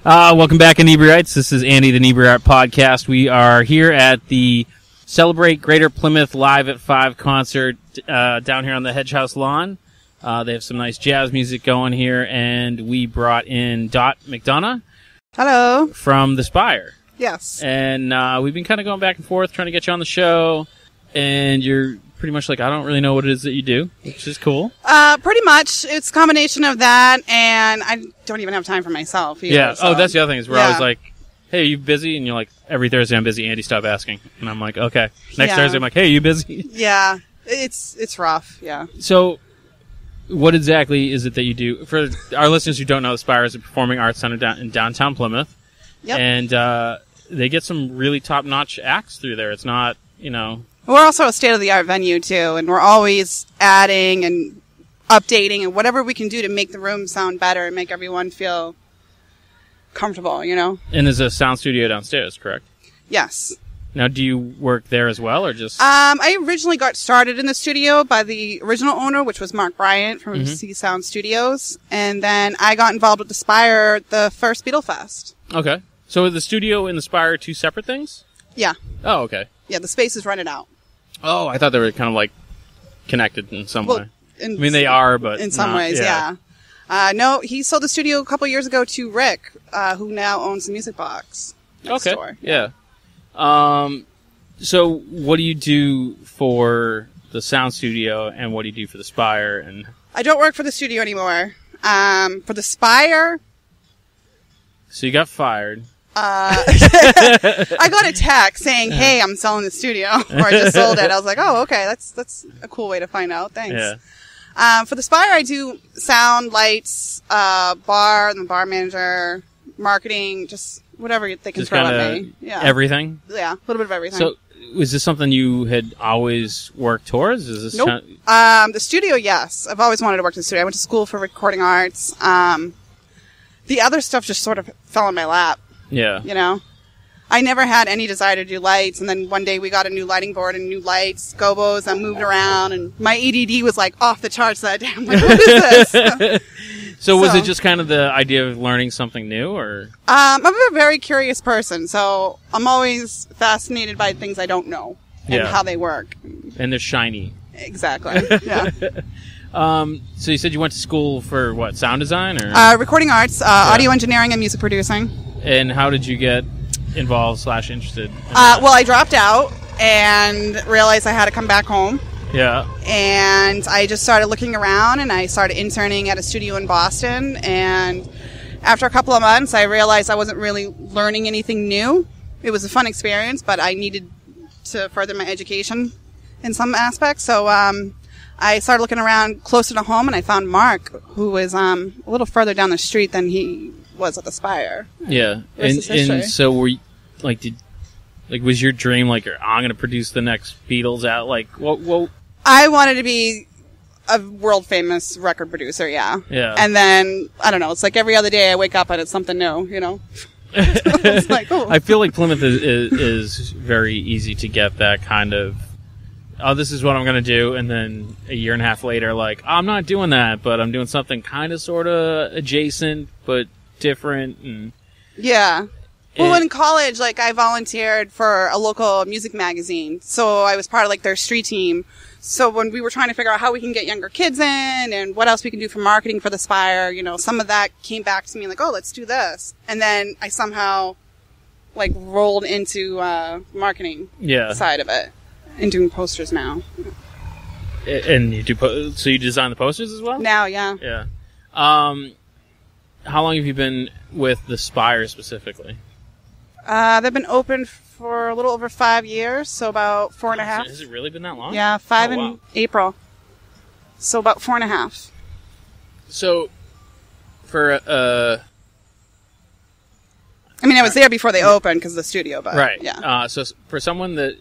Welcome back, Inebri-ites. This is Andy, the Inebri-art podcast. We are here at the Celebrate Greater Plymouth Live at 5 concert down here on the Hedge House lawn. They have some nice jazz music going here, and we brought in McDonough. Hello. From the Spire. Yes. And we've been kind of going back and forth trying to get you on the show, and you're pretty much like, I don't really know what it is that you do, which is cool. Pretty much. It's a combination of that, and I don't even have time for myself either. Yeah. So. Oh, that's the other thing, is we're always like, hey, are you busy? And you're like, every Thursday I'm busy. Andy, stop asking. And I'm like, okay. Next Thursday I'm like, hey, you busy? Yeah. It's rough, yeah. So, what exactly is it that you do? For our listeners who don't know, the Spire is a performing arts center in downtown Plymouth. Yep. And they get some really top-notch acts through there. It's not, We're also a state-of-the-art venue, too, and we're always adding and updating and whatever we can do to make the room sound better and make everyone feel comfortable, And there's a sound studio downstairs, correct? Yes. Now, do you work there as well, or just... I originally got started in the studio by the original owner, which was Mark Bryant from C Sound Studios, and then I got involved with the Spire the first Beatle Fest. Okay. So are the studio and the Spire two separate things? Yeah. Oh, okay. Yeah, the space is rented out. Oh, I thought they were kind of like connected in some way. They are, but in some ways, yeah. No, he sold the studio a couple years ago to Rick, who now owns the Music Box next door. Yeah. So what do you do for the sound studio, and what do you do for the Spire? And I don't work for the studio anymore. For the Spire, so you got fired. I got a text saying, "Hey, I'm selling the studio," or I just sold it. I was like, "Oh, okay, that's a cool way to find out." Thanks. Yeah. For the Spire, I do sound, lights, bar, and the bar manager, marketing, just whatever they can throw at me. Yeah. Everything. Yeah, a little bit of everything. So, was this something you had always worked towards? Is this nope. The studio, yes. I've always wanted to work in the studio. I went to school for recording arts. The other stuff just sort of fell in my lap. Yeah. I never had any desire to do lights, and then one day we got a new lighting board and new lights, gobos. I moved around, and my ADD was like off the charts that day. I'm like, what is this? So was it just kind of the idea of learning something new, or? I'm a very curious person, so I'm always fascinated by things I don't know and how they work. And they're shiny. Exactly. Yeah. So you said you went to school for what, sound design, or? Recording arts, audio engineering, and music producing. And how did you get involved / interested? Well, I dropped out and realized I had to come back home. Yeah. And I just started looking around, and I started interning at a studio in Boston. And after a couple of months, I realized I wasn't really learning anything new. It was a fun experience, but I needed to further my education in some aspects. So I started looking around closer to home, and I found Mark, who was a little further down the street than he was at the Spire. Yeah. And so were you, was your dream like, I'm going to produce the next Beatles out? Like, what? I wanted to be a world famous record producer. Yeah. Yeah. And then I don't know. It's like every other day I wake up and it's something new. It's like, oh. I feel like Plymouth is very easy to get that kind of. Oh, this is what I'm going to do, and then a year and a half later, like, I'm not doing that, but I'm doing something kind of sort of adjacent, but different. And yeah. Well, in college, I volunteered for a local music magazine, so I was part of, their street team. So when we were trying to figure out how we can get younger kids in and what else we can do for marketing for the Spire, some of that came back to me oh, let's do this. And then I somehow, rolled into marketing side of it. And doing posters now. And you do so you design the posters as well? Now, yeah. Yeah. How long have you been with the Spire specifically? They've been open for a little over 5 years, so about 4.5. Has it really been that long? Yeah, 5 in April. So about 4.5. So, for I was there before they opened because of the studio, but right. Yeah. So for someone that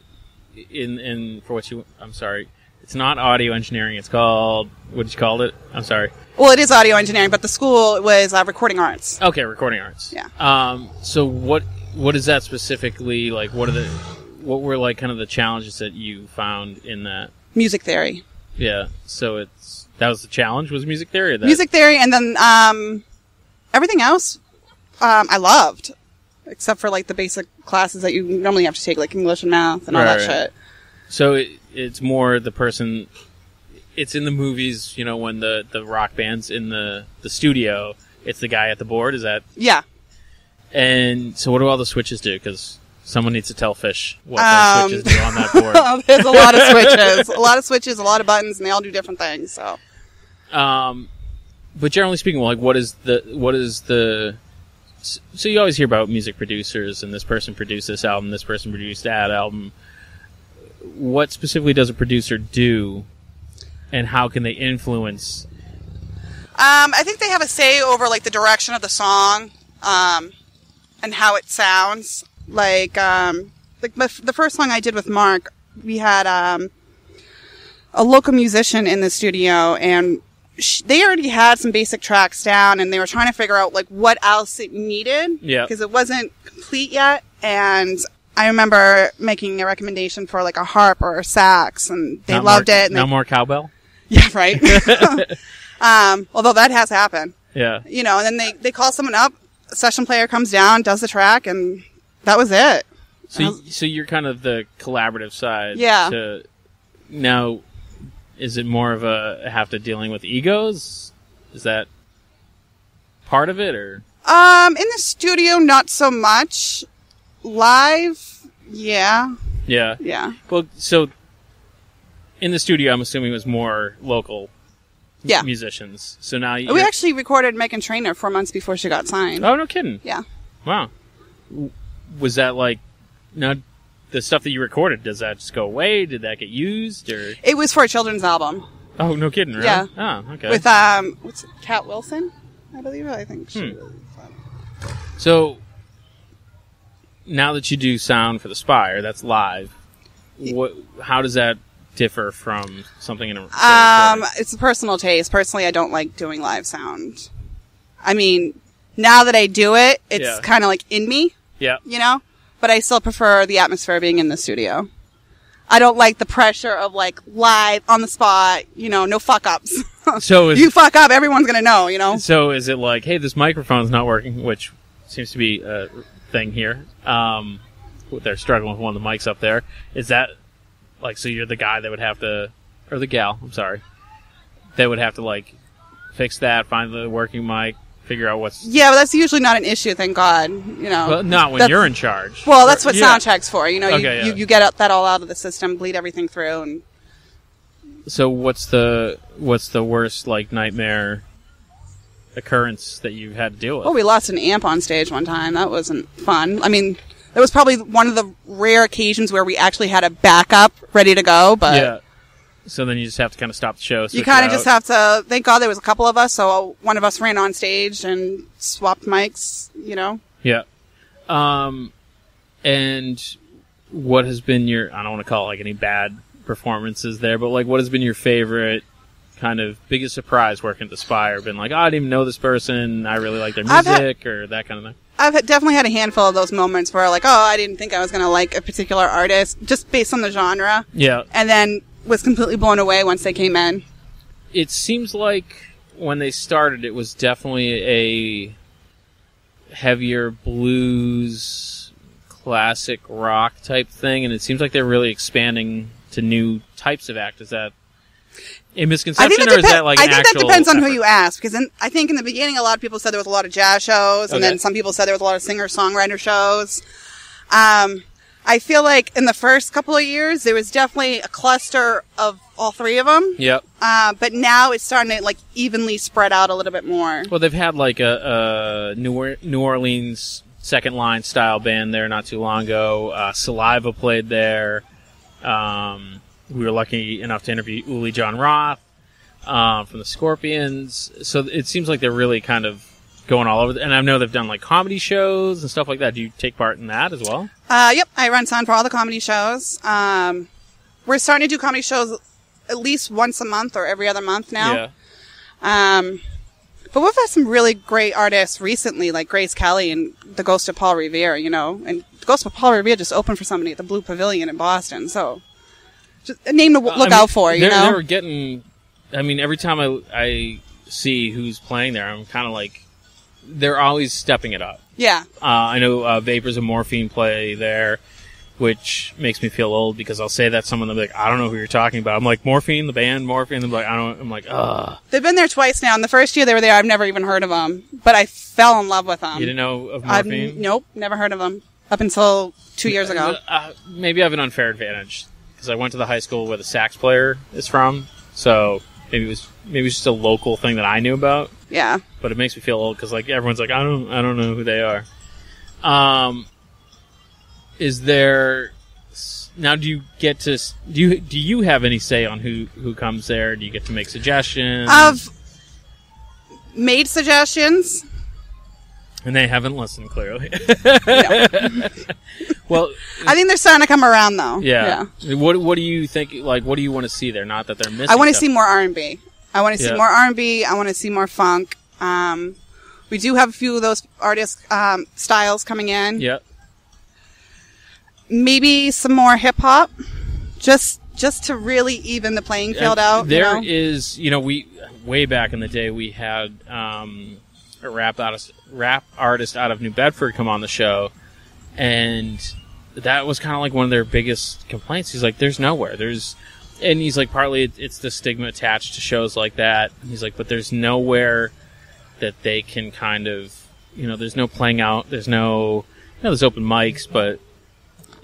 I'm sorry, it's not audio engineering. It's called, what did you call it? I'm sorry. Well, it is audio engineering, but the school was recording arts. Okay, recording arts. Yeah. So what is that specifically like? What were kind of the challenges that you found in that? Music theory. Yeah. So that was the challenge, was music theory? Music theory, and then everything else I loved, except for like the basic classes that you normally have to take, like English and math and all that shit. So it's more the person. It's in the movies, you know, when the rock band's in the studio, it's the guy at the board. Is that? Yeah. And so, what do all the switches do? Because someone needs to tell Fish what those switches do on that board. There's a lot of switches, a lot of buttons, and they all do different things. So. But generally speaking, like, what is the? So you always hear about music producers, and this person produced this album, this person produced that album. What specifically does a producer do? And how can they influence? I think they have a say over like the direction of the song, and how it sounds. Like the first song I did with Mark, we had a local musician in the studio, and they already had some basic tracks down, and they were trying to figure out like what else it needed, because it wasn't complete yet. And I remember making a recommendation for like a harp or a sax, and they loved it. And no more cowbell. Yeah, right. Although that has happened. Yeah. You know, and then they call someone up, a session player comes down, does the track, and that was it. So you're kind of the collaborative side. Yeah. Now, is it more of a have to dealing with egos? Is that part of it, or? In the studio, not so much. Live, yeah. Yeah. Yeah. Well, so in the studio, I'm assuming it was more local musicians. So now we actually recorded Meghan Trainor 4 months before she got signed. Oh, no kidding. Yeah. Wow. Was that like, now the stuff that you recorded, does that just go away? Did that get used, or? It was for a children's album. Oh, no kidding, really? Yeah. Oh, okay. With, what's it, Kat Wilson, I believe. I think she was. So, now that you do sound for the Spire, that's live. How does that differ from something in a it's a personal taste. Personally, I don't like doing live sound. I mean, now that I do it, it's kind of like in me. Yeah. You know? But I still prefer the atmosphere being in the studio. I don't like the pressure of like live on the spot, you know, no fuck ups. So you fuck up, everyone's gonna know, you know? So is it like, hey, this microphone's not working, which seems to be a thing here. They're struggling with one of the mics up there. Is that like, so you're the guy that would have to, or the gal, I'm sorry, that would have to like fix that, find the working mic, figure out what's... Yeah, but that's usually not an issue, thank God, you know. Well, not when you're in charge. Well, that's what sound check's for, you know. Okay, you get that all out of the system, bleed everything through, and... So what's the worst, like, nightmare occurrence that you've had to deal with? Oh, we lost an amp on stage one time. That wasn't fun. I mean, it was probably one of the rare occasions where we actually had a backup ready to go, but... Yeah. So then you just have to kind of stop the show. You kind of just have to... Thank God there was a couple of us, so one of us ran on stage and swapped mics, you know? Yeah. And what has been your... I don't want to call it like any bad performances there, but like what has been your favorite kind of biggest surprise working at the Spire? Been like, oh, I didn't even know this person, I really like their music, or that kind of thing? I've definitely had a handful of those moments where like, oh, I didn't think I was going to like a particular artist, just based on the genre. Yeah. And then was completely blown away once they came in. It seems like when they started, it was definitely a heavier blues, classic rock type thing, and it seems like they're really expanding to new types of act. Is that a misconception, or is that like an actual... I think that depends on who you ask, because I think in the beginning a lot of people said there was a lot of jazz shows, and then some people said there was a lot of singer-songwriter shows. I feel like in the first couple of years, there was definitely a cluster of all three of them. Yep. But now it's starting to like evenly spread out a little bit more. Well, they've had like a New Orleans second line style band there not too long ago. Saliva played there. We were lucky enough to interview Uli John Roth from the Scorpions. So it seems like they're really kind of going all over. And I know they've done like comedy shows and stuff like that. Do you take part in that as well? Yep. I run sound for all the comedy shows. We're starting to do comedy shows at least once a month or every other month now. Yeah. But we've had some really great artists recently, like Grace Kelly and The Ghost of Paul Revere, you know. And The Ghost of Paul Revere just opened for somebody at the Blue Pavilion in Boston. So just a name to look out for, you know. They were getting... I mean, every time I see who's playing there, I'm kind of like they're always stepping it up. Yeah. I know Vapors and Morphine play there, which makes me feel old because I'll say that someone will be like, I don't know who you're talking about. I'm like, Morphine, the band, Morphine. They're like, I don't. I'm like, ugh. They've been there twice now. And the first year they were there, I've never even heard of them, but I fell in love with them. You didn't know of Morphine? Nope, never heard of them up until 2 years ago. Maybe I have an unfair advantage because I went to the high school where the sax player is from, so maybe it was just a local thing that I knew about. Yeah. But it makes me feel old because like everyone's like, I don't know who they are. Is there now? Do you get to do you have any say on who comes there? Do you get to make suggestions? I've made suggestions, and they haven't listened clearly. No. Well, I think they're starting to come around though. Yeah. What do you think? Like, what do you want to see there? Not that they're missing. I want to see more R&B. I want to see more R&B. I want to see more funk. We do have a few of those artist styles coming in. Yep. Maybe some more hip hop, just to really even the playing field out. There is, we way back in the day we had a rap artist out of New Bedford come on the show, and that was kind of like one of their biggest complaints. He's like, "There's nowhere. And he's like, partly it's the stigma attached to shows like that. And he's like, but there's nowhere that they can kind of, there's no playing out. There's no, there's open mics, but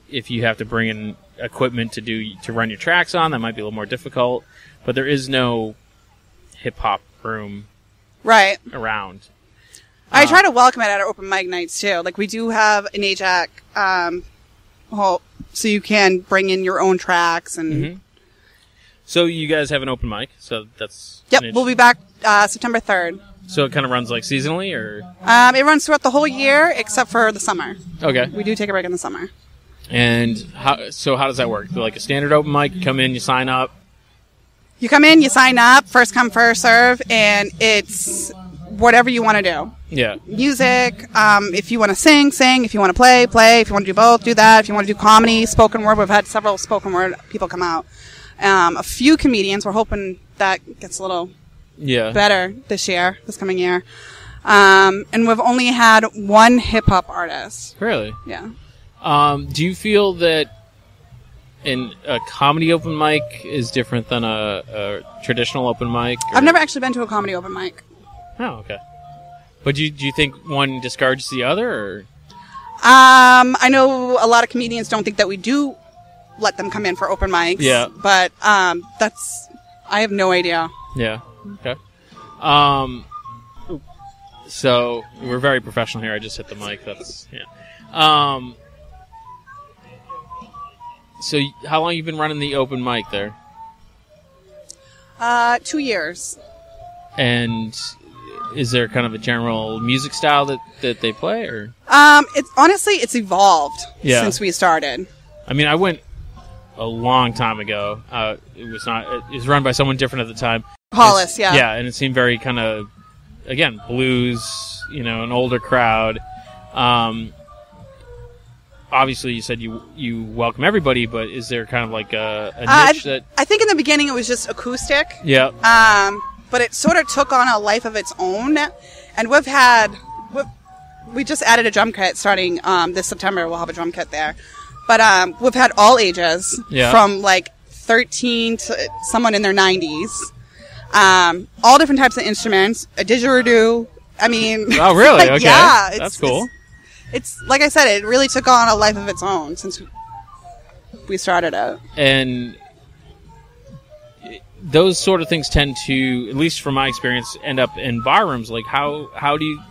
if you have to bring in equipment to run your tracks on, that might be a little more difficult. But there is no hip hop room around. I try to welcome it at our open mic nights too. Like we do have an AJAC, so you can bring in your own tracks and. Mm-hmm. So you guys have an open mic, so that's... Yep, we'll be back September 3rd. So it kind of runs like seasonally, or...? It runs throughout the whole year, except for the summer. Okay. We do take a break in the summer. And how does that work? Like a standard open mic, you come in, you sign up? You come in, you sign up, first come, first serve, and it's whatever you want to do. Yeah. Music, if you want to sing, sing. If you want to play. If you want to do both, do that. If you want to do comedy, spoken word, we've had several spoken word people come out. A few comedians. We're hoping that gets a little better this coming year. And we've only had one hip-hop artist. Really? Yeah. Do you feel that a comedy open mic is different than a traditional open mic? Or? I've never actually been to a comedy open mic. Oh, okay. But do you think one discards the other? Or? I know a lot of comedians don't think that we do let them come in for open mics. Yeah. But I have no idea. Yeah. Okay. So we're very professional here. I just hit the mic. That's So how long have you been running the open mic there? 2 years. And is there kind of a general music style that they play, or? It's evolved since we started. I mean, I went a long time ago. It was run by someone different at the time. Hollis, yeah. Yeah, and it seemed very kind of, again, blues, an older crowd. Obviously, you said you welcome everybody, but is there kind of like a niche that... I think in the beginning it was just acoustic. Yeah. But it sort of took on a life of its own. And we just added a drum kit starting this September. We'll have a drum kit there. But we've had all ages, from like 13 to someone in their 90s. All different types of instruments, a didgeridoo. I mean... Oh, really? Okay. Yeah. That's cool. It's like I said, it really took on a life of its own since we started it. And those sort of things tend to, at least from my experience, end up in bar rooms. Like, how do you...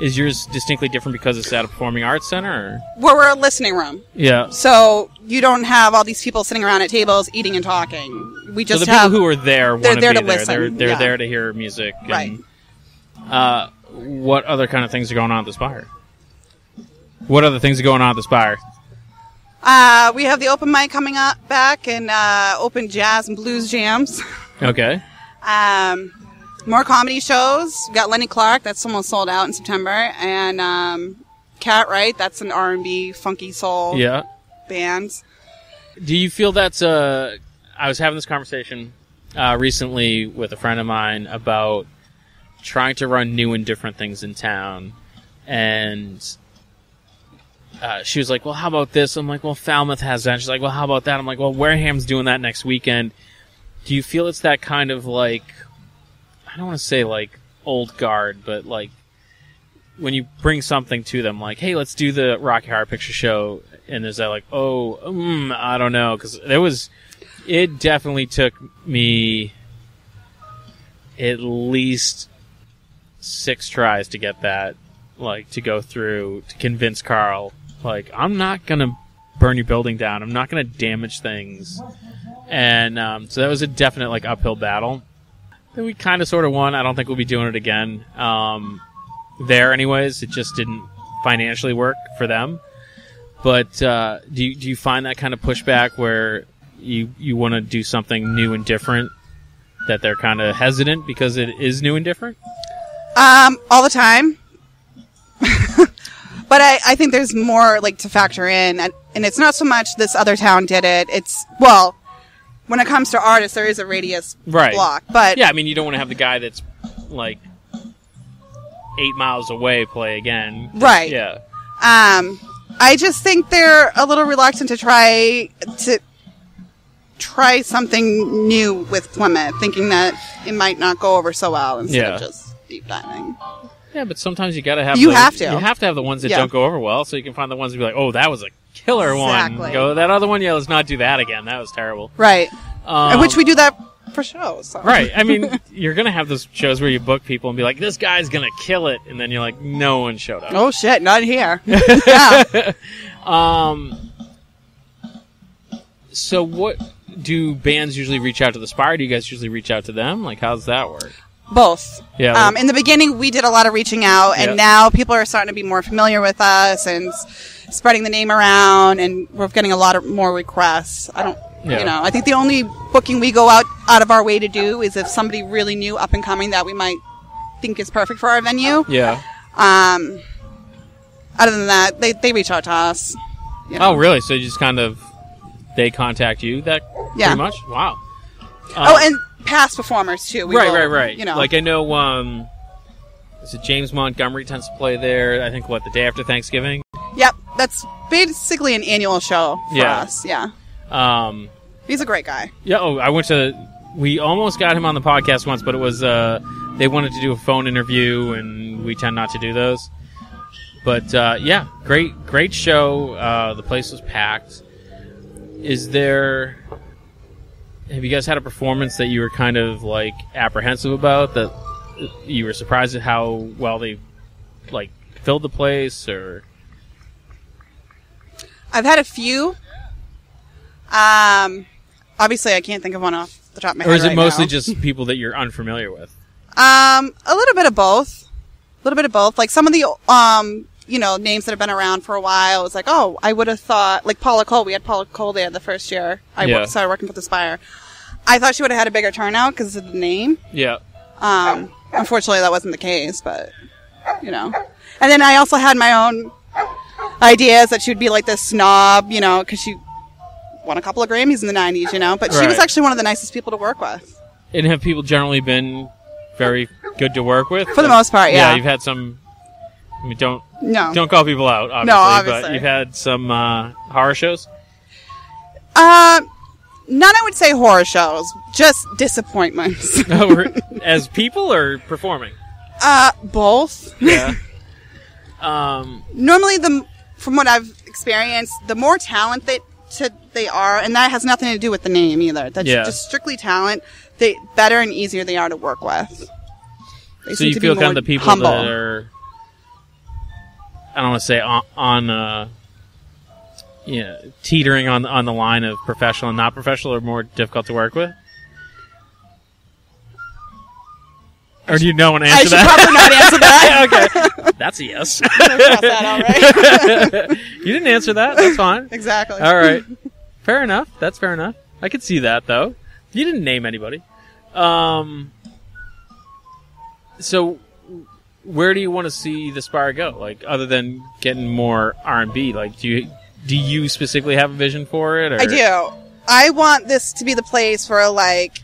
Is yours distinctly different because it's at a performing arts center? Or? We're a listening room. Yeah. So you don't have all these people sitting around at tables eating and talking. We just so the people who are there want to be there. Listen. They're there to hear music. Right. And, what other kind of things are going on at the Spire? What other things are going on at the Spire? We have the open mic coming up back and open jazz and blues jams. Okay. More comedy shows. We got Lenny Clark, that's almost sold out in September, and Cat Wright, that's an R&B funky soul band. Do you feel that's I was having this conversation recently with a friend of mine about trying to run new and different things in town, and she was like, well, how about this? I'm like, well, Falmouth has that. She's like, well, how about that? I'm like, well, Wareham's doing that next weekend. Do you feel it's that kind of like, I don't want to say like old guard, but like when you bring something to them, like, hey, let's do the Rocky Horror Picture Show, and there's that like, I don't know, because it definitely took me at least 6 tries to get that, like, to go through, to convince Carl, like, I'm not going to burn your building down. I'm not going to damage things. And so that was a definite, like, uphill battle. Then we kind of sort of won. I don't think we'll be doing it again. There, anyways, it just didn't financially work for them. But do you find that kind of pushback where you want to do something new and different, that they're kind of hesitant because it is new and different? All the time. But I think there's more, like, to factor in. And it's not so much this other town did it. It's, well, when it comes to artists, there is a radius block. But yeah, I mean, you don't want to have the guy that's, like, 8 miles away play again. Right. Yeah. I just think they're a little reluctant to try something new with Plymouth, thinking that it might not go over so well instead of just deep diving. Yeah, but sometimes you gotta have You have to have the ones that don't go over well, so you can find the ones that be like, oh, that was a killer one. Go, that other one, let's not do that again. That was terrible. Right. Which we do that for shows. So. Right. I mean, you're gonna have those shows where you book people and be like, this guy's gonna kill it, and then you're like, no one showed up. Oh shit, not here. Yeah. So what do bands usually reach out to the Spire? Do you guys usually reach out to them? Like, how's that work? Both. Yeah. In the beginning, we did a lot of reaching out, and now people are starting to be more familiar with us and spreading the name around, and we're getting a lot of more requests. I think the only booking we go out of our way to do is if somebody really new, up and coming, that we might think is perfect for our venue. Yeah. Other than that, they reach out to us. You know. Oh, really? So you just kind of, they contact you pretty much? Wow. And past performers too. Right. You know, like I know, is it James Montgomery tends to play there? I think the day after Thanksgiving. Yep, that's basically an annual show for us. Yeah. He's a great guy. Yeah. We almost got him on the podcast once, but it was they wanted to do a phone interview, and we tend not to do those. But great show. The place was packed. Have you guys had a performance that you were kind of like apprehensive about, that you were surprised at how well they like filled the place? Or I've had a few. Obviously I can't think of one off the top of my head. Or is it right mostly now. just people that you're unfamiliar with? A little bit of both. Like some of the names that have been around for a while. It's like, oh, I would have thought, like Paula Cole. We had Paula Cole there the first year I started working for the Spire. I thought she would have had a bigger turnout because of the name. Yeah. Unfortunately, that wasn't the case, but, And then I also had my own ideas that she would be like this snob, because she won a couple of Grammys in the 90s, But she was actually one of the nicest people to work with. And have people generally been very good to work with? For the most part, yeah. Yeah, you've had some... I mean, don't call people out, obviously. No, obviously. But you've had some horror shows? None, I would say horror shows. Just disappointments. As people or performing? Both. Yeah. Normally, from what I've experienced, the more talent they are, and that has nothing to do with the name either. That's just strictly talent. The better and easier they are to work with. So you feel kind of the people humble. That are, I don't want to say on teetering on the line of professional and not professional, are more difficult to work with? Or do you know want to answer that? I should probably not answer that. Okay. That's a yes. Cross that out, right? You didn't answer that. That's fine. Exactly. All right. Fair enough. That's fair enough. I could see that, though. You didn't name anybody. So, where do you want to see the Spire go? Like, other than getting more R&B, like, do you specifically have a vision for it? Or? I do. I want this to be the place for, like,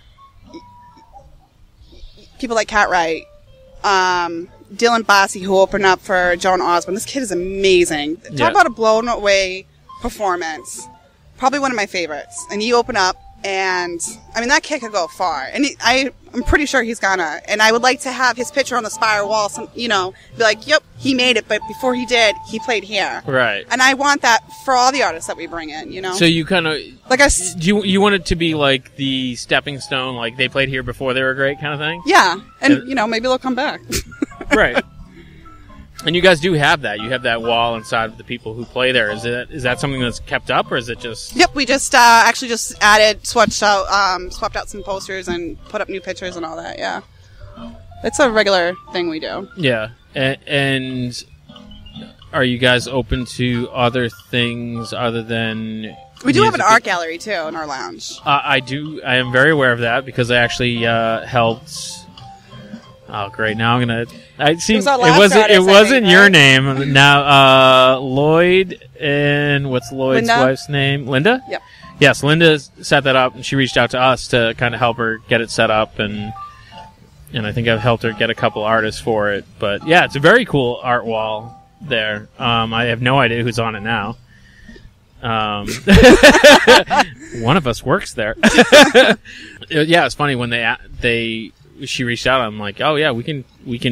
people like Cat Wright, Dylan Bossie, who opened up for Joan Osborne. This kid is amazing. Talk about a blown away performance. Probably one of my favorites. And he opened up, and I mean, that kid could go far. And I'm pretty sure he's gonna. And I would like to have his picture on the Spire wall, be like, yep, he made it, but before he did, he played here. Right. And I want that for all the artists that we bring in, So you kind of... Like you want it to be like the stepping stone, like they played here before they were great kind of thing? Yeah. And, maybe they'll come back. Right. And you guys do have that. You have that wall inside of the people who play there. Is that something that's kept up, or is it just... Yep, we just swapped out some posters and put up new pictures and all that, yeah. It's a regular thing we do. Yeah. And are you guys open to other things other than... We do have an art gallery, too, in our lounge. I do. I am very aware of that because I actually helped... Oh, great! Now I'm gonna. It wasn't your name. Now, Lloyd and what's Lloyd's wife's name? Linda. Yep. Yes, Linda set that up, and she reached out to us to kind of help her get it set up, and I think I've helped her get a couple artists for it. But yeah, it's a very cool art wall there. I have no idea who's on it now. One of us works there. Yeah, it's funny when she reached out. I'm like, oh yeah, we can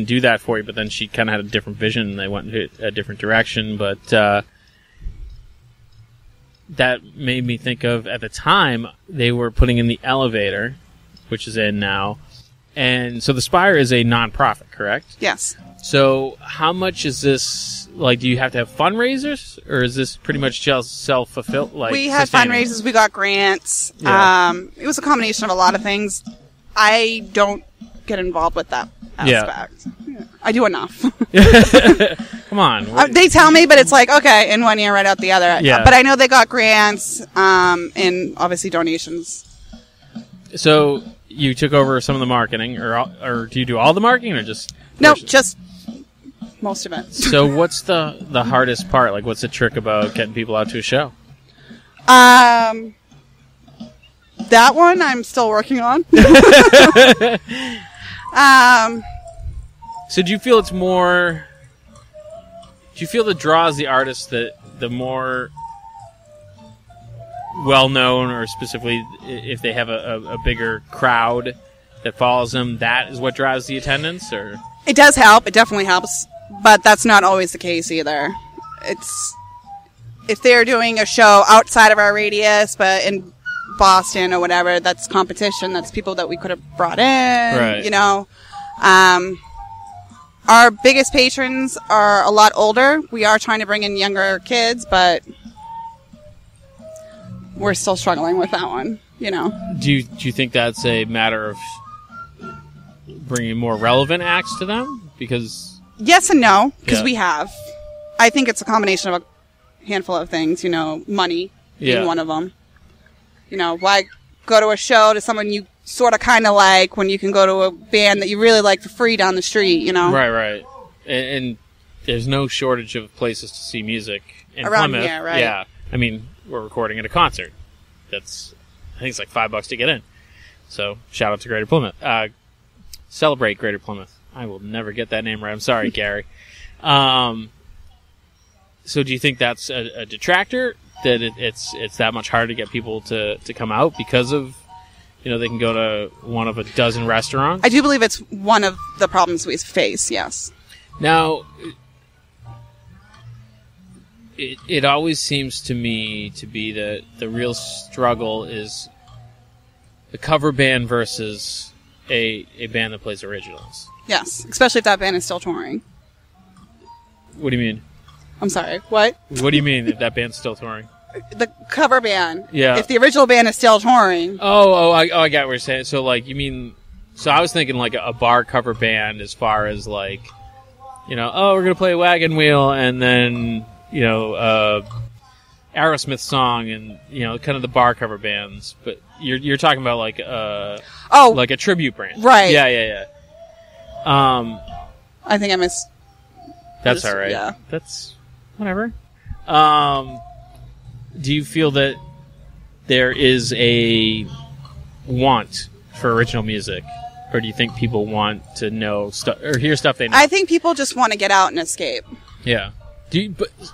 do that for you. But then she kind of had a different vision, and they went in a different direction. But that made me think of, at the time, they were putting in the elevator, which is in now, and so the Spire is a non-profit, correct? Yes. So how much is this? Like, do you have to have fundraisers, or is this pretty much just self-fulfilled? Like, we had fundraisers, we got grants. Yeah. It was a combination of a lot of things. I don't get involved with that aspect. Yeah. I do enough. Come on. They tell me, but it's like, okay, in one ear, right out the other. Yeah. But I know they got grants and obviously donations. So you took over some of the marketing, or do you do all the marketing, or just... No, just most of it. So what's the hardest part? Like, what's the trick about getting people out to a show? That one I'm still working on. So do you feel it's more... Do you feel the draws the artists that the more well-known, or specifically if they have a bigger crowd that follows them, that is what drives the attendance? Or it does help. It definitely helps. But that's not always the case either. It's... If they're doing a show outside of our radius, but in Boston or whatever, that's competition. That's people that we could have brought in. Right. Our biggest patrons are a lot older. We are trying to bring in younger kids, but we're still struggling with that one. Do you think that's a matter of bringing more relevant acts to them? Because yes and no, because we have. I think it's a combination of a handful of things. Money being one of them. Why go to a show to someone you sort of kind of like when you can go to a band that you really like for free down the street, Right. And there's no shortage of places to see music in around Plymouth. here, right? Yeah. I mean, we're recording at a concert. I think it's like $5 to get in. So, shout out to Greater Plymouth. Celebrate Greater Plymouth. I will never get that name right. I'm sorry, Gary. So do you think that's a detractor? That it's that much harder to get people to come out because of, they can go to one of a dozen restaurants? I do believe it's one of the problems we face, yes. Now, it always seems to me to be that the real struggle is the cover band versus a band that plays originals. Yes, especially if that band is still touring. What do you mean? I'm sorry, what? What do you mean if that band's still touring? The cover band. Yeah. If the original band is still touring. I get what you're saying. So, like, you mean... So I was thinking, like, a bar cover band as far as, like, we're going to play Wagon Wheel and then, Aerosmith song and, kind of the bar cover bands. But you're talking about, like, like a tribute band. Right. Yeah. I think I missed... That's all right. Yeah. That's... Whatever. Do you feel that there is a want for original music, Or do you think people want to know stuff or hear stuff they know? I think people just want to get out and escape. Yeah.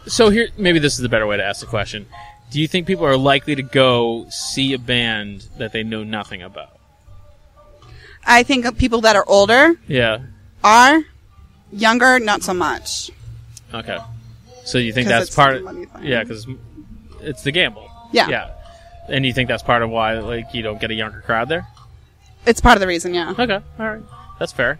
So here, maybe this is a better way to ask the question. Do you think people are likely to go see a band that they know nothing about? I think people that are older are. Younger, not so much. Okay. So you think that's part of... Yeah, because it's the gamble. Yeah. And you think that's part of why you don't get a younger crowd there? It's part of the reason, yeah. Okay. All right. That's fair.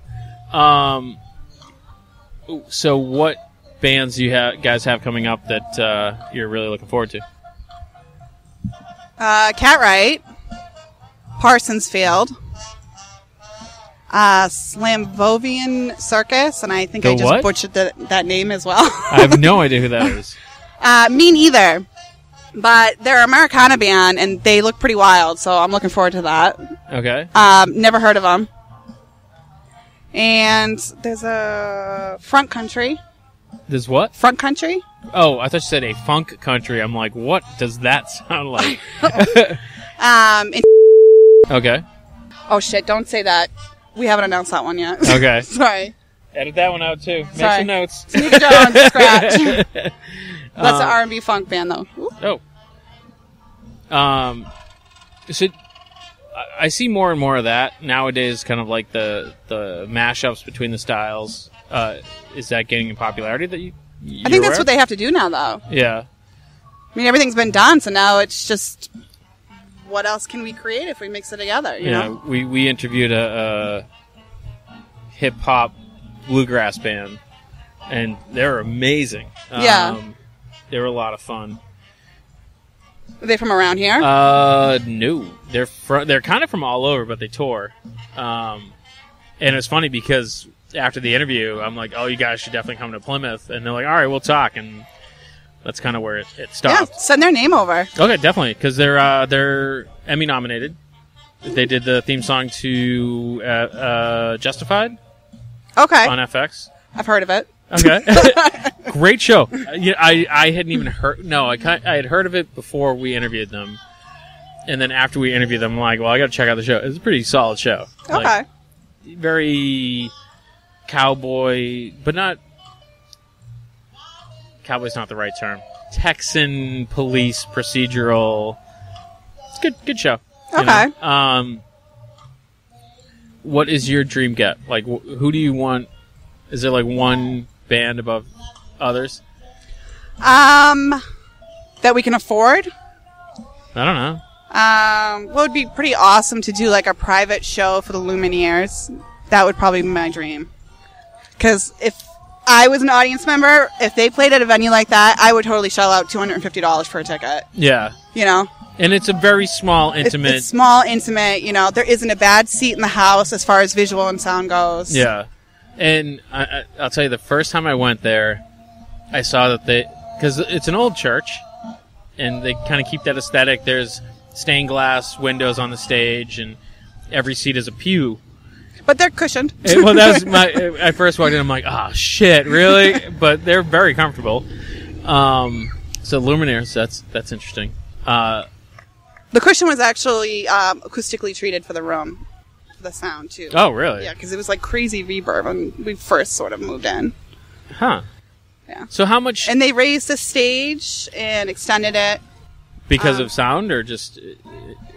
So what bands you guys have coming up that you're really looking forward to? Catwright, Parsonsfield, Slamvovian Circus, and I think I just butchered that name as well. I have no idea who that is. Me neither. But they're an Americana band, and they look pretty wild, so I'm looking forward to that. Okay. Never heard of them. And there's a Front Country. There's what? Front Country. Oh, I thought you said a funk country. I'm like, what does that sound like? Okay. Oh, shit, don't say that. We haven't announced that one yet. Okay. Sorry. Edit that one out, too. Make some notes. Sneak it down, scratch. That's an R&B funk band, though. Ooh. Oh. So I see more and more of that nowadays, kind of like the mashups between the styles. Is that getting in popularity that you're I think that's aware what they have to do now, though. Yeah. I mean, everything's been done, so now it's just... What else can we create if we mix it together, you know? We interviewed a hip-hop bluegrass band, and they're amazing. They were a lot of fun. Are they from around here? No. They're kind of from all over, but they tour. And it's funny because after the interview, I'm like, oh, you guys should definitely come to Plymouth. And they're like, all right, we'll talk. And that's kind of where it stopped. Yeah, send their name over. Okay, definitely, because they're Emmy nominated. They did the theme song to Justified. Okay. On FX. I've heard of it. Okay. Great show. I hadn't even heard... No, I had heard of it before we interviewed them. And then after we interviewed them, I'm like, well, I got to check out the show. It's a pretty solid show. Okay. Very cowboy, but not... Cowboy's not the right term. Texan police procedural. It's good show. Okay. You know? What is your dream get? Like, who do you want? Is there one band above others? That we can afford? I don't know. Well, it would be pretty awesome to do a private show for the Lumineers. That would probably be my dream. Because if I was an audience member, if they played at a venue like that, I would totally shell out $250 for a ticket. Yeah. You know? And it's a very small, intimate... It's small, intimate, there isn't a bad seat in the house as far as visual and sound goes. Yeah. And I'll tell you, the first time I went there, I saw that because it's an old church, and they kind of keep that aesthetic. There's stained glass windows on the stage, and every seat is a pew. But they're cushioned. Well, that was I first walked in, I'm like, oh, shit, really? But they're very comfortable. So Lumineers, that's interesting. The cushion was actually acoustically treated for the room, for the sound, too. Oh, really? Yeah, because it was crazy reverb when we first sort of moved in. Huh. Yeah. So how much... And they raised the stage and extended it. Because of sound, or just...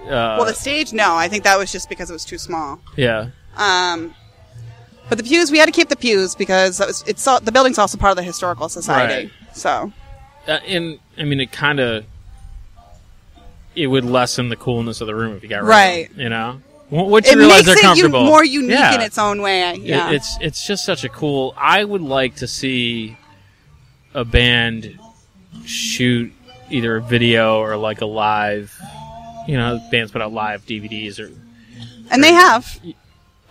well, the stage, no. I think that was just because it was too small. Yeah. But the pews, we had to keep the pews because the building's also part of the Historical Society. Right. So. And, I mean, it would lessen the coolness of the room if you got rid of it, you know? Once you realize they're comfortable. It makes it more unique in its own way. Yeah. It's just such a cool... I would like to see a band shoot either a video or a live... bands put out live DVDs or... And they have.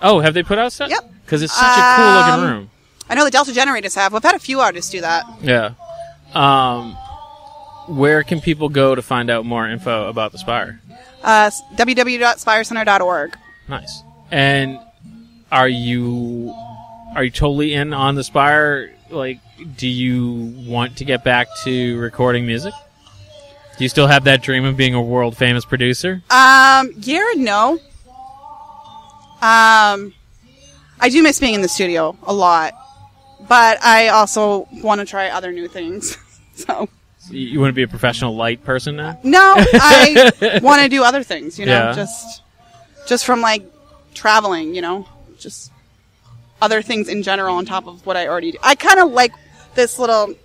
Oh, have they put out stuff? Yep. Because it's such a cool looking room. I know the Delta Generators have. We've had a few artists do that. Yeah. Where can people go to find out more info about the Spire? www.spirecenter.org. Nice. And are you totally in on the Spire? Do you want to get back to recording music? Do you still have that dream of being a world famous producer? Yeah, no. I do miss being in the studio a lot, but I also want to try other new things. So you want to be a professional light person now? no, I want to do other things. Yeah. Just from like traveling. Just other things in general on top of what I already do. I kind of like this little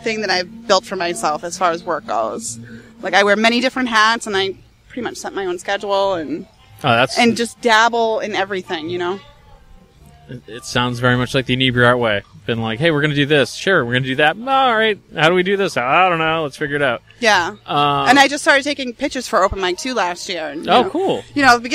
thing that I've built for myself as far as work goes. Like I wear many different hats, and I pretty much set my own schedule and just dabble in everything. It sounds very much like the Inebri-art way. Been like, hey, we're going to do this. Sure, we're going to do that. All right. How do we do this? I don't know. Let's figure it out. Yeah. And I just started taking pictures for Open Mic 2 last year. And, cool.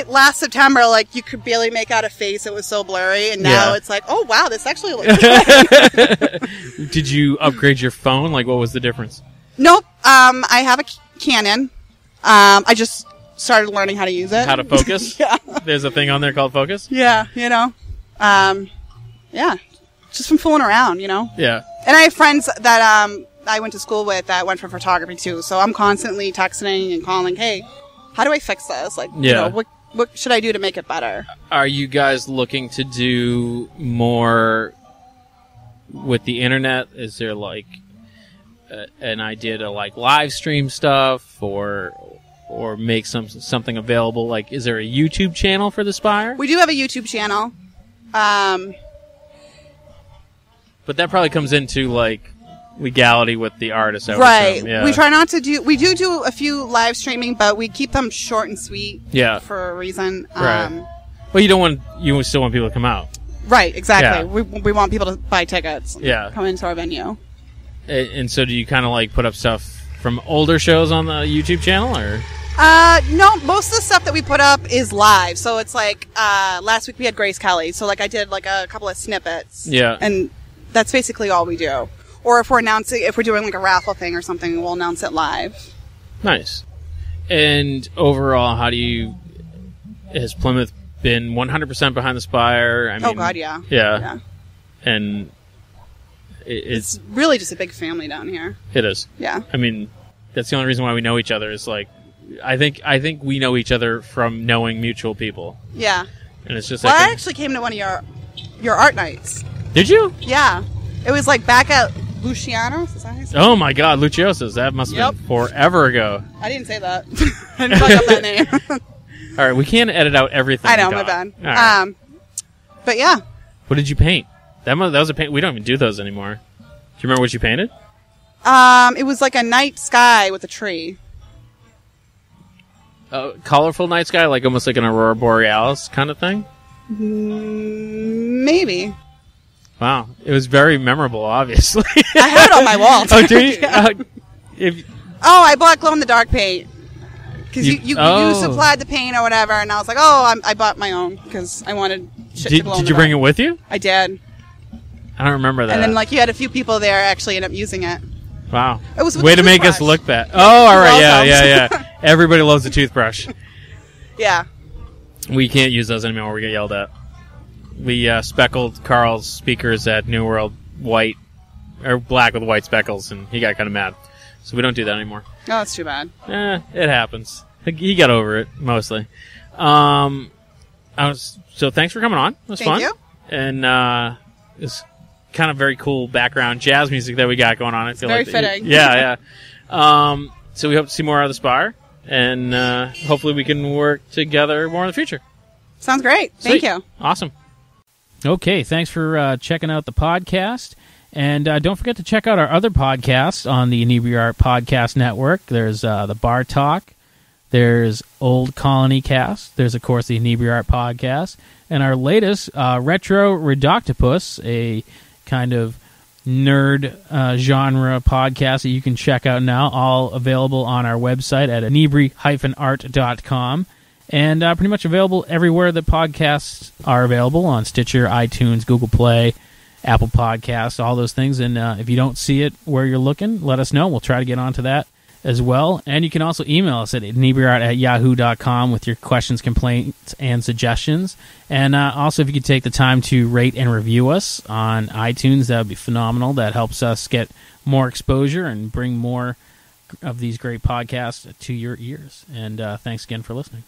Last September, like, you could barely make out a face. It was so blurry. And now it's like, oh, wow, this actually looks good. Did you upgrade your phone? Like, what was the difference? Nope. I have a Canon. I just started learning how to use it. How to focus? Yeah. There's a thing on there called Focus? Yeah, yeah. Just from fooling around, Yeah. And I have friends that I went to school with that went for photography too. So I'm constantly texting and calling, hey, how do I fix this? Like, what should I do to make it better? Are you guys looking to do more with the internet? Is there like an idea to like live stream stuff or make something available? Like, is there a YouTube channel for the Spire? We do have a YouTube channel. But that probably comes into like legality with the artist. Right. Yeah. We try not to do. We do a few live streaming, but we keep them short and sweet. Yeah. For a reason. Right. Well, you still want people to come out. Right. Exactly. Yeah. We want people to buy tickets. Yeah. Come into our venue. And so, do you kind of like put up stuff from older shows on the YouTube channel, or? No, most of the stuff that we put up is live. So it's like, last week we had Grace Kelly. So like I did like a couple of snippets. Yeah. And that's basically all we do. Or if we're doing like a raffle thing or something, we'll announce it live. Nice. And overall, has Plymouth been 100% behind the Spire? I mean, oh God, yeah. Yeah. And it's really just a big family down here. It is. Yeah. I mean, that's the only reason why we know each other is like, I think we know each other from knowing mutual people. Yeah. And it's just well, like I actually came to one of your art nights. Did you? Yeah. It was like back at Luciano's. Is that how you say it? Oh my God, Luciosa's. That must have been forever ago. I didn't say that. I didn't fuck up that name. All right, we can't edit out everything. I know, my bad. All right. But yeah. What did you paint? That was a paint. We don't even do those anymore. Do you remember what you painted? It was like a night sky with a tree. Colorful night sky, like almost like an aurora borealis kind of thing? Maybe. Wow. It was very memorable, obviously. I have it on my wall. Oh, do you? Yeah. I bought glow-in-the-dark paint. Because you supplied the paint or whatever, and I was like, I bought my own because I wanted shit to glow in the dark. Did you bring it with you? I did. I don't remember that. And then, you had a few people there actually end up using it. Wow. It was way to make us look bad. Oh, all right. Yeah. Everybody loves a toothbrush. Yeah. We can't use those anymore. We get yelled at. We speckled Carl's speakers at New World white, or black with white speckles, and he got kind of mad. So we don't do that anymore. Oh, that's too bad. It happens. He got over it, mostly. So thanks for coming on. It was fun. Thank you. And it's kind of very cool background jazz music that we got going on. I feel very like fitting. Yeah. So we hope to see more out of the Spire, and hopefully we can work together more in the future. Sounds great. Sweet. Thank you. Awesome. Okay, thanks for checking out the podcast. And don't forget to check out our other podcasts on the Inebri-art Podcast Network. There's the Bar Talk. There's Old Colony Cast. There's, of course, the Inebri-art Podcast. And our latest, Retro Redoctopus, a kind of nerd genre podcast that you can check out now, all available on our website at inebri-art.com. And pretty much available everywhere that podcasts are available, on Stitcher, iTunes, Google Play, Apple Podcasts, all those things. And if you don't see it where you're looking, let us know. We'll try to get onto that as well. And you can also email us at inebri-art@yahoo.com with your questions, complaints, and suggestions. And also, if you could take the time to rate and review us on iTunes, that would be phenomenal. That helps us get more exposure and bring more of these great podcasts to your ears. And thanks again for listening.